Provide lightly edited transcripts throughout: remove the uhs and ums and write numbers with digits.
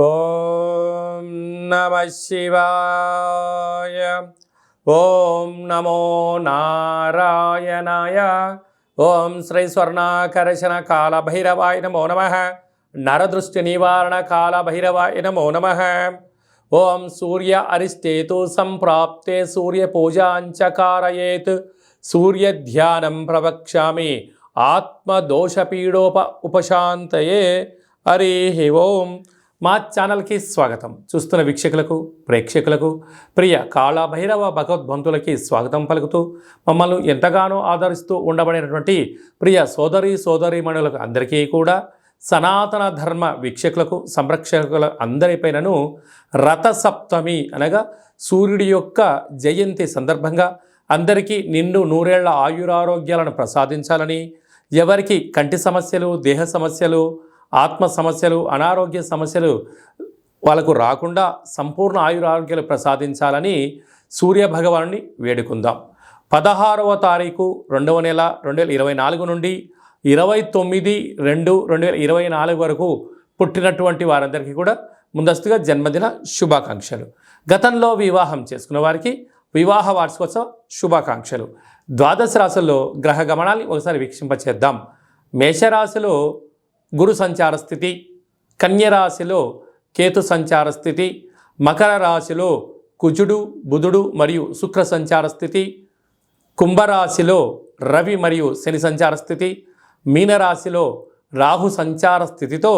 ఓం నమ శివాయ. ఓం నమో నారాయణాయ. ఓం శ్రీ స్వర్ణాకర్షణ కాల భైరవాయ నమో నమ. నరదృష్టి నివారణ కాల భైరవాయ నమో నమ. ఓం సూర్య అరిష్టేతు సంప్రాప్తే సూర్య పూజాంచకారయేత్. సూర్య ధ్యానం ప్రవక్ష్యామి ఆత్మదోషపీడోప ఉపశాంతయే. హరి ఓం. మా ఛానల్కి స్వాగతం. చూస్తున్న వీక్షకులకు, ప్రేక్షకులకు, ప్రియ కాళభైరవ భగవద్బంతులకి స్వాగతం పలుకుతూ మమ్మల్ని ఎంతగానో ఆదరిస్తూ ఉండబడినటువంటి ప్రియ సోదరీమణులకు అందరికీ కూడా, సనాతన ధర్మ వీక్షకులకు, సంరక్షకుల అందరిపైనను రథసప్తమి అనగా సూర్యుడి యొక్క జయంతి సందర్భంగా అందరికీ నిండు నూరేళ్ల ఆయురారోగ్యాలను ప్రసాదించాలని, ఎవరికి కంటి సమస్యలు, దేహ సమస్యలు, ఆత్మ సమస్యలు, అనారోగ్య సమస్యలు వాళ్ళకు రాకుండా సంపూర్ణ ఆయురారోగ్యాలు ప్రసాదించాలని సూర్యభగవానుని వేడుకుందాం. 16వ తారీఖు 2వ నెల 2024 నుండి 29/2/2024 వరకు పుట్టినటువంటి వారందరికీ కూడా ముందస్తుగా జన్మదిన శుభాకాంక్షలు. గతంలో వివాహం చేసుకున్న వారికి వివాహ వార్షికోత్సవ శుభాకాంక్షలు. ద్వాదశ రాశుల్లో గ్రహ గమనాన్ని ఒకసారి వీక్షింపచేద్దాం. మేషరాశిలో గురు సంచార స్థితి, కన్యరాశిలో కేతు సంచార స్థితి, మకర రాశిలో కుజుడు, బుధుడు మరియు శుక్ర సంచార స్థితి, కుంభరాశిలో రవి మరియు శని సంచార స్థితి, మీనరాశిలో రాహు సంచార స్థితితో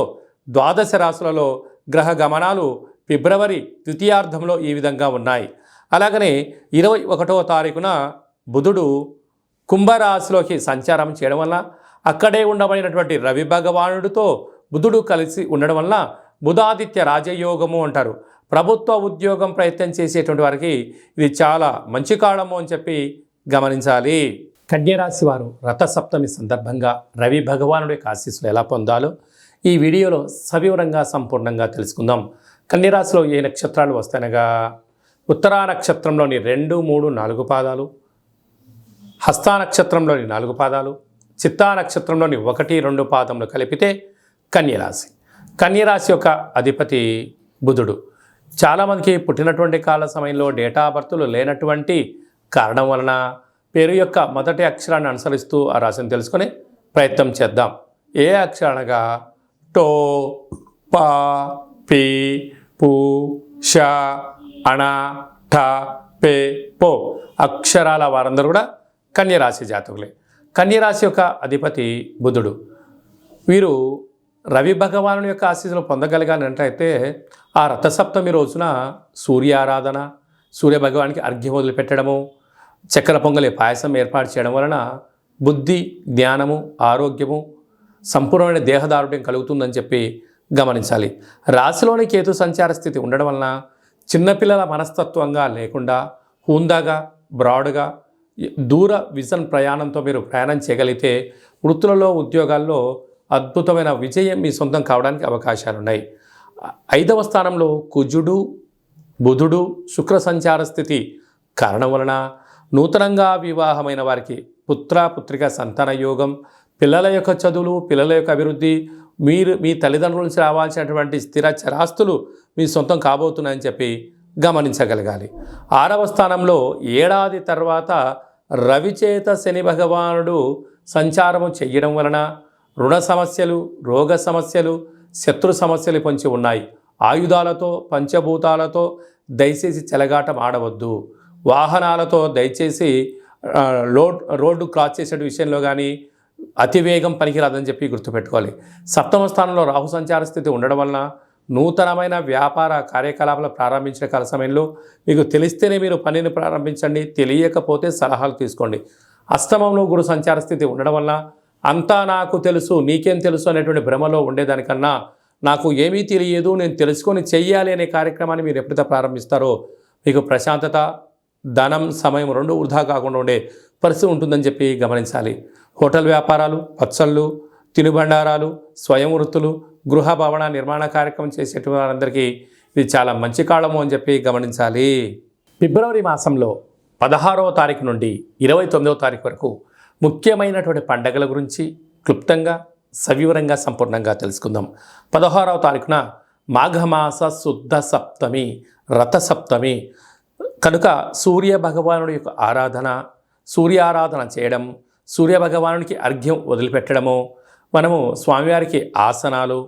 ద్వాదశ రాశులలో గ్రహ గమనాలు ఫిబ్రవరి ద్వితీయార్థంలో ఈ విధంగా ఉన్నాయి. అలాగనే 21వ తారీఖున బుధుడు కుంభరాశిలోకి సంచారం చేయడం వల్ల అక్కడే ఉండబడినటువంటి రవి భగవానుడితో బుధుడు కలిసి ఉండడం వల్ల బుధాదిత్య రాజయోగము అంటారు. ప్రభుత్వ ఉద్యోగం ప్రయత్నం చేసేటువంటి వారికి ఇది చాలా మంచి కాలము అని చెప్పి గమనించాలి. కన్యరాశి వారు రథసప్తమి సందర్భంగా రవి భగవానుడి యొక్క ఆశీస్సులు ఎలా పొందాలో ఈ వీడియోలో సవివరంగా సంపూర్ణంగా తెలుసుకుందాం. కన్యరాశిలో ఏ నక్షత్రాలు వస్తాయనగా ఉత్తరా నక్షత్రంలోని 2, 3, 4 పాదాలు, హస్తా నక్షత్రంలోని 4 పాదాలు, చిత్తా నక్షత్రంలోని 1, 2 పాదములు కలిపితే కన్యరాశి. కన్యరాశి యొక్క అధిపతి బుధుడు. చాలామందికి పుట్టినటువంటి కాల సమయంలో డేటా బర్తులు లేనటువంటి కారణం వలన పేరు యొక్క మొదటి అక్షరాన్ని అనుసరిస్తూ ఆ రాశిని తెలుసుకునే ప్రయత్నం చేద్దాం. ఏ అక్షరానగా టో, పా, పి, పు, ష, అణ, ఠ, పే, పో అక్షరాల వారందరూ కూడా కన్యరాశి జాతకులే. కన్యరాశి యొక్క అధిపతి బుధుడు. వీరు రవి భగవాను యొక్క ఆశీస్సులు పొందగలిగానంటే ఆ రథసప్తమి రోజున సూర్యారాధన, సూర్య భగవానికి అర్ఘ్యం వదిలిపెట్టడము, చక్కెర పొంగలి పాయసం ఏర్పాటు చేయడం వలన బుద్ధి, జ్ఞానము, ఆరోగ్యము, సంపూర్ణమైన దేహదారుఢ్యం కలుగుతుందని చెప్పి గమనించాలి. రాశిలోని కేతు సంచార స్థితి ఉండడం వలన చిన్నపిల్లల మనస్తత్వంగా లేకుండా హుందాగా, బ్రాడ్గా, దూర విజన్ ప్రయాణంతో మీరు ప్రయాణం చేయగలిగితే వృత్తులలో, ఉద్యోగాల్లో అద్భుతమైన విజయం మీ సొంతం కావడానికి అవకాశాలు ఉన్నాయి. 5వ స్థానంలో కుజుడు, బుధుడు, శుక్ర సంచార స్థితి కారణం వలన నూతనంగా వివాహమైన వారికి పుత్రిక సంతాన యోగం, పిల్లల యొక్క చదువులు, పిల్లల యొక్క అభివృద్ధి, మీ తల్లిదండ్రుల నుంచి రావాల్సినటువంటి స్థిర చరాస్తులు మీ సొంతం కాబోతున్నాయని చెప్పి గమనించగలగాలి. 6వ స్థానంలో ఏడాది తర్వాత రవిచేత శని భగవానుడు సంచారము చెయ్యడం వలన రుణ సమస్యలు, రోగ సమస్యలు, శత్రు సమస్యలు పొంచి ఉన్నాయి. ఆయుధాలతో, పంచభూతాలతో దయచేసి చెలగాటం ఆడవద్దు. వాహనాలతో దయచేసి రోడ్డు క్రాస్ చేసే విషయంలో కానీ అతివేగం పనికిరాదని చెప్పి గుర్తుపెట్టుకోవాలి. 7వ స్థానంలో రాహు సంచార స్థితి ఉండడం వలన నూతనమైన వ్యాపార కార్యకలాపాలు ప్రారంభించిన కాల సమయంలో మీకు తెలిస్తేనే మీరు పనిని ప్రారంభించండి, తెలియకపోతే సలహాలు తీసుకోండి. అష్టమంలో గురు సంచార స్థితి ఉండడం వల్ల అంతా నాకు తెలుసు, నీకేం తెలుసు అనేటువంటి భ్రమలో ఉండేదానికన్నా నాకు ఏమీ తెలియదు, నేను తెలుసుకొని చెయ్యాలి అనే కార్యక్రమాన్ని మీరు ఎప్పుడైతే ప్రారంభిస్తారో మీకు ప్రశాంతత, ధనం, సమయం 2 వృధా కాకుండా ఉండే పరిస్థితి ఉంటుందని చెప్పి గమనించాలి. హోటల్ వ్యాపారాలు, పచ్చళ్ళు, తినుబండారాలు, స్వయం వృత్తులు, గృహ భవన నిర్మాణ కార్యక్రమం చేసేటువంటి వారందరికీ ఇది చాలా మంచి కాలము అని చెప్పి గమనించాలి. ఫిబ్రవరి మాసంలో 16వ తారీఖు నుండి 29వ తారీఖు వరకు ముఖ్యమైనటువంటి పండగల గురించి క్లుప్తంగా సవివరంగా సంపూర్ణంగా తెలుసుకుందాం. 16వ తారీఖున మాఘమాస శుద్ధ సప్తమి, రథసప్తమి కనుక సూర్య భగవానుడి యొక్క ఆరాధన, సూర్యారాధన చేయడం, సూర్య భగవానుడికి అర్ఘ్యం వదిలిపెట్టడము, మనము స్వామివారికి ఆసనాలు,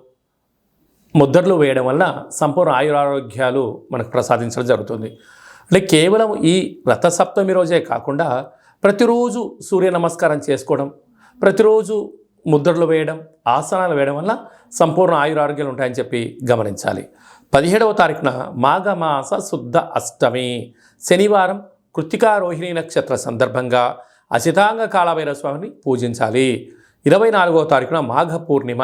ముద్రలు వేయడం వల్ల సంపూర్ణ ఆయురారోగ్యాలు మనకు ప్రసాదించడం జరుగుతుంది. అంటే కేవలం ఈ రథసప్తమి రోజే కాకుండా ప్రతిరోజు సూర్య నమస్కారం చేసుకోవడం, ప్రతిరోజు ముద్రలు వేయడం, ఆసనాలు వేయడం వల్ల సంపూర్ణ ఆయురారోగ్యాలు ఉంటాయని చెప్పి గమనించాలి. 17వ తారీఖున మాఘమాస శుద్ధ అష్టమి శనివారం కృత్తికా రోహిణి నక్షత్ర సందర్భంగా అసితాంగ కాళభైరవ స్వామిని పూజించాలి. 24వ తారీఖున మాఘ పూర్ణిమ,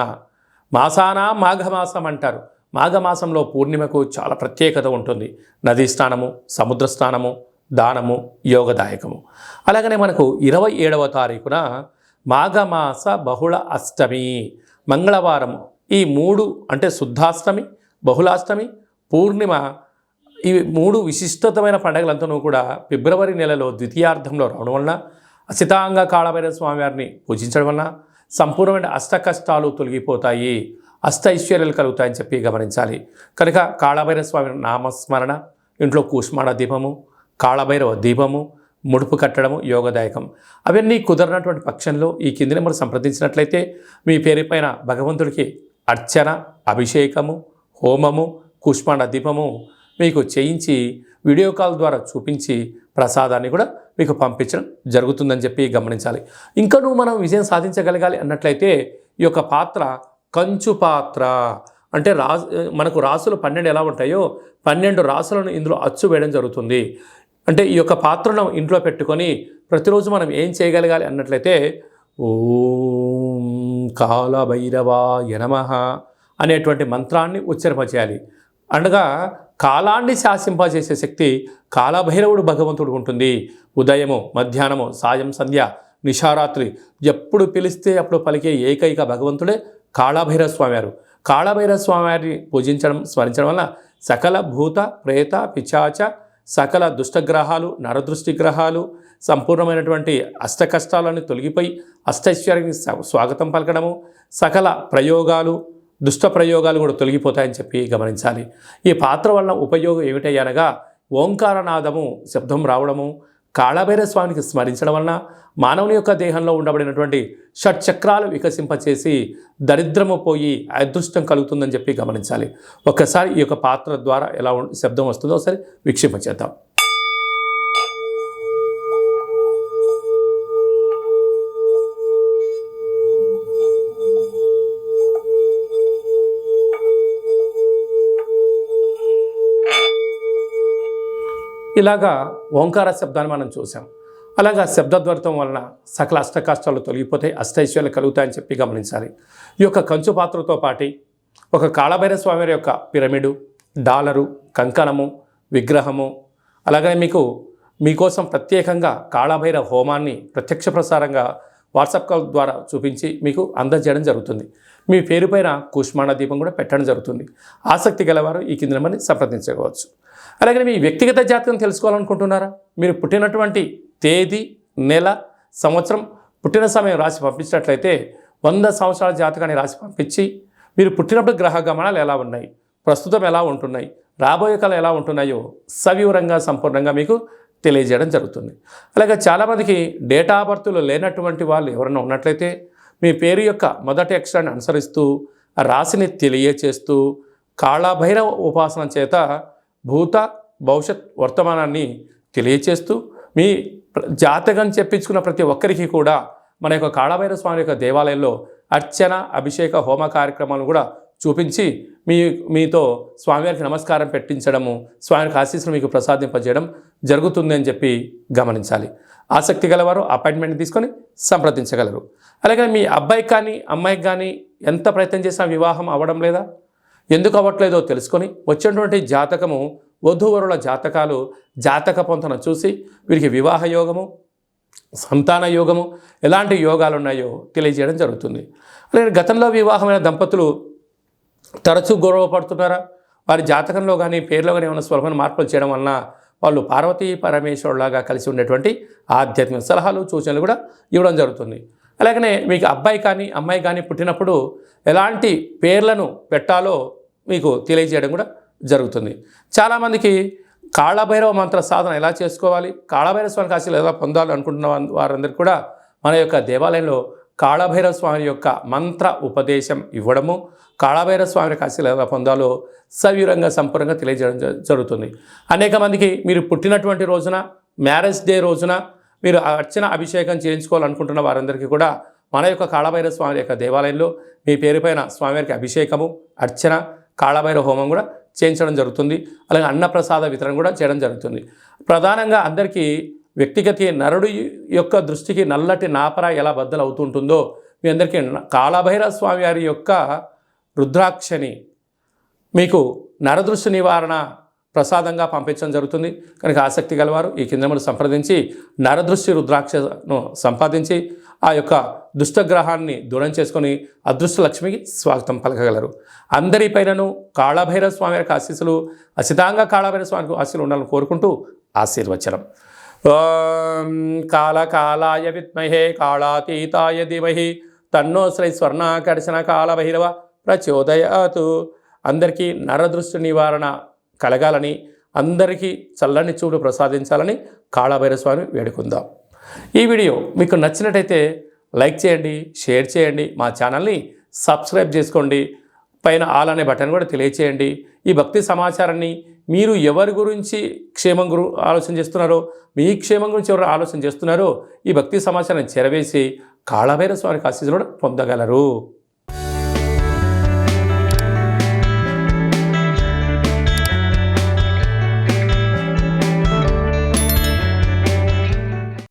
మాసానా మాఘమాసం అంటారు. మాఘమాసంలో పూర్ణిమకు చాలా ప్రత్యేకత ఉంటుంది. నదీ స్నానము, సముద్ర స్నానము, దానము యోగదాయకము. అలాగనే మనకు 27వ తారీఖున మాఘమాస బహుళ అష్టమి మంగళవారం. ఈ 3 అంటే శుద్ధాష్టమి, బహుళాష్టమి, పూర్ణిమ, ఈ 3 విశిష్టమైన పండుగలంతా కూడా ఫిబ్రవరి నెలలో ద్వితీయార్థంలో రావడం వలన అసితాంగ కాళభైరవ స్వామివారిని పూజించడం వలన సంపూర్ణమైన అష్ట కష్టాలు తొలగిపోతాయి, అష్ట ఐశ్వర్యాలు కలుగుతాయని చెప్పి గమనించాలి. కనుక కాళభైరవ స్వామి నామస్మరణ, ఇంట్లో కూష్మాణ దీపము, కాళభైరవ దీపము, ముడుపు కట్టడము యోగదాయకం. అవన్నీ కుదరనటువంటి పక్షంలో ఈ కింది నెంబర్ సంప్రదించినట్లయితే మీ పేరుపైన భగవంతుడికి అర్చన, అభిషేకము, హోమము, కూష్మాండ దీపము మీకు చేయించి వీడియో కాల్ ద్వారా చూపించి ప్రసాదాన్ని కూడా మీకు పంపించడం జరుగుతుందని చెప్పి గమనించాలి. ఇంకనూ మనం విజయం సాధించగలగాలి అన్నట్లయితే ఈ యొక్క పాత్ర కంచు పాత్ర అంటే మనకు రాసులు 12 ఎలా ఉంటాయో 12 రాసులను ఇందులో అచ్చు వేయడం జరుగుతుంది. అంటే ఈ యొక్క పాత్రను ఇంట్లో పెట్టుకొని ప్రతిరోజు మనం ఏం చేయగలగాలి అన్నట్లయితే ఓం కాళభైరవాయ నమః అనేటువంటి మంత్రాన్ని ఉచ్చరింపచేయాలి. అనగా కాలాన్ని శాసింపజేసే శక్తి కాళభైరవుడు భగవంతుడు ఉంటుంది. ఉదయము, మధ్యాహ్నము, సాయం, సంధ్య, నిశారాత్రి ఎప్పుడు పిలిస్తే అప్పుడు పలికే ఏకైక భగవంతుడే కాళభైరవ స్వామివారు. కాళభైరవ స్వామివారిని పూజించడం, స్మరించడం వల్ల సకల భూత ప్రేత పిశాచ సకల దుష్టగ్రహాలు, నరదృష్టి గ్రహాలు, సంపూర్ణమైనటువంటి అష్ట కష్టాలను తొలగిపోయి అష్టైశ్వర్యానికి స్వాగతం పలకడము, సకల ప్రయోగాలు, దుష్ట ప్రయోగాలు కూడా తొలగిపోతాయని చెప్పి గమనించాలి. ఈ పాత్ర వలన ఉపయోగం ఏమిటయ్యనగా ఓంకారనాదము శబ్దం రావడము, కాళభైరవ స్వామికి స్మరించడం వలన మానవుని యొక్క దేహంలో ఉండబడినటువంటి షట్చక్రాలు వికసింపచేసి దరిద్రము పోయి అదృష్టం కలుగుతుందని చెప్పి గమనించాలి. ఒక్కసారి ఈ యొక్క పాత్ర ద్వారా ఎలా శబ్దం వస్తుందో ఒకసారి వీక్షింపచేద్దాం. ఇలాగా ఓంకార శబ్దాన్ని మనం చూసాం. అలాగా శబ్దద్వర్థం వలన సకల అష్టకష్టాలు తొలగిపోతాయి, అష్టైశ్వర్యాలు కలుగుతాయని చెప్పి గమనించాలి. ఈ యొక్క కంచు పాత్రతో పాటు ఒక కాళభైరవ స్వామి యొక్క పిరమిడు, డాలరు, కంకణము, విగ్రహము, అలాగనే మీకోసం ప్రత్యేకంగా కాళభైరవ హోమాన్ని ప్రత్యక్ష ప్రసారంగా వాట్సాప్ కాల్ ద్వారా చూపించి మీకు అందజేయడం జరుగుతుంది. మీ పేరుపైన కూష్మాండ దీపం కూడా పెట్టడం జరుగుతుంది. ఆసక్తి గలవారు ఈ కింద నెంబర్ని సంప్రదించవచ్చు. అలాగే మీ వ్యక్తిగత జాతకం తెలుసుకోవాలనుకుంటున్నారా? మీరు పుట్టినటువంటి తేదీ, నెల, సంవత్సరం, పుట్టిన సమయం రాసి పంపించినట్లయితే 100 సంవత్సరాల జాతకాన్ని రాసి పంపించి మీరు పుట్టినప్పుడు గ్రహ గమనాలు ఎలా ఉన్నాయి, ప్రస్తుతం ఎలా ఉంటున్నాయి, రాబోయే కాలం ఎలా ఉంటున్నాయో సవివరంగా సంపూర్ణంగా మీకు తెలియజేయడం జరుగుతుంది. అలాగే చాలామందికి డేటా ఆఫ్ బర్త్లు లేనటువంటి వాళ్ళు ఎవరైనా ఉన్నట్లయితే మీ పేరు యొక్క మొదటి అక్షరాన్ని అనుసరిస్తూ ఆ రాశిని తెలియచేస్తూ కాళభైరవ ఉపాసన చేత భూత భవిష్యత్ వర్తమానాన్ని తెలియచేస్తూ మీ జాతకం చెప్పించుకున్న ప్రతి ఒక్కరికి కూడా మన యొక్క కాళభైరవ స్వామి యొక్క దేవాలయంలో అర్చన, అభిషేక, హోమ కార్యక్రమాలను కూడా చూపించి మీతో స్వామివారికి నమస్కారం పెట్టించడము, స్వామివారికి ఆశీస్సులు మీకు ప్రసాదింపజేయడం జరుగుతుంది అని చెప్పి గమనించాలి. ఆసక్తి గలవారు అపాయింట్మెంట్ తీసుకొని సంప్రదించగలరు. అలాగే మీ అబ్బాయికి కానీ అమ్మాయికి కానీ ఎంత ప్రయత్నం చేసినా వివాహం అవ్వడం లేదా, ఎందుకు అవ్వట్లేదో తెలుసుకొని వచ్చినటువంటి జాతకము, వధూవరుల జాతకాలు, జాతక పొంతన చూసి వీరికి వివాహ యోగము, సంతాన యోగము, ఎలాంటి యోగాలు ఉన్నాయో తెలియజేయడం జరుగుతుంది. అలాగే గతంలో వివాహమైన దంపతులు తరచూ గొడవ పడుతున్నారా? వారి జాతకంలో కానీ పేర్లో కానీ ఏమైనా స్వల్పమైన మార్పులు చేయడం వలన వాళ్ళు పార్వతీ పరమేశ్వరులాగా కలిసి ఉండేటువంటి ఆధ్యాత్మిక సలహాలు, సూచనలు కూడా ఇవ్వడం జరుగుతుంది. అలాగనే మీకు అబ్బాయి కానీ అమ్మాయి కానీ పుట్టినప్పుడు ఎలాంటి పేర్లను పెట్టాలో మీకు తెలియజేయడం కూడా జరుగుతుంది. చాలామందికి కాళభైరవ మంత్ర సాధన ఎలా చేసుకోవాలి, కాళభైరవ స్వామికి ఆశీస్సులు ఎలా పొందాలి అనుకుంటున్న వారందరికీ కూడా మన యొక్క దేవాలయంలో కాళభైరవ స్వామి యొక్క మంత్ర ఉపదేశం ఇవ్వడము, కాళభైరవ స్వామి ఆశీస్సులు ఎలా పొందాలో సవివరంగా సంపూర్ణంగా తెలియజేయడం జరుగుతుంది. అనేక మందికి మీరు పుట్టినటువంటి రోజున, మ్యారేజ్ డే రోజున మీరు అర్చన అభిషేకం చేయించుకోవాలనుకుంటున్న వారందరికీ కూడా మన యొక్క కాళభైరవ స్వామి యొక్క దేవాలయంలో మీ పేరు పైన స్వామివారికి అభిషేకము, అర్చన, కాళభైరవ హోమం కూడా చేయించడం జరుగుతుంది. అలాగే అన్నప్రసాద వితరణ కూడా చేయడం జరుగుతుంది. ప్రధానంగా అందరికీ వ్యక్తిగత నరుడు యొక్క దృష్టికి నల్లటి నాపర ఎలా బద్దలు అవుతుంటుందో మీ అందరికీ కాళభైరవ స్వామి వారి యొక్క రుద్రాక్షని మీకు నరదృష్టి నివారణ ప్రసాదంగా పంపించడం జరుగుతుంది. కనుక ఆసక్తి గలవారు ఈ కిందములు సంప్రదించి నరదృష్టి రుద్రాక్షను సంపాదించి ఆ యొక్క దుష్టగ్రహాన్ని దూరం చేసుకొని అదృష్ట లక్ష్మికి స్వాగతం పలకగలరు. అందరిపైనను కాళభైరవ స్వామి యొక్క ఆశీస్సులు, అసితంగా కాళభైరవ స్వామికి ఆశీస్సులు ఉండాలని కోరుకుంటూ ఆశీర్వచనం. ఓం కాళకాలాయ విద్మహే కాళాతీతాయ ధీమహి తన్నో శ్రీ స్వర్ణాకర్షణ కాళభైరవ ప్రచోదయాతు. అందరికీ నరదృష్టి నివారణ కలగాలని, అందరికీ చల్లని చూడు ప్రసాదించాలని కాళభైరవ స్వామి వేడుకుందాం. ఈ వీడియో మీకు నచ్చినట్టయితే లైక్ చేయండి, షేర్ చేయండి, మా ఛానల్ని సబ్స్క్రైబ్ చేసుకోండి, పైన ఆల్ అనే బటన్ కూడా తెలియచేయండి. ఈ భక్తి సమాచారాన్ని మీరు ఎవరి గురించి క్షేమం ఆలోచన చేస్తున్నారో, మీ క్షేమం గురించి ఎవరు ఆలోచన చేస్తున్నారో ఈ భక్తి సమాచారాన్ని చేరవేసి కాళభైరవ స్వామికి ఆశీస్సులు పొందగలరు.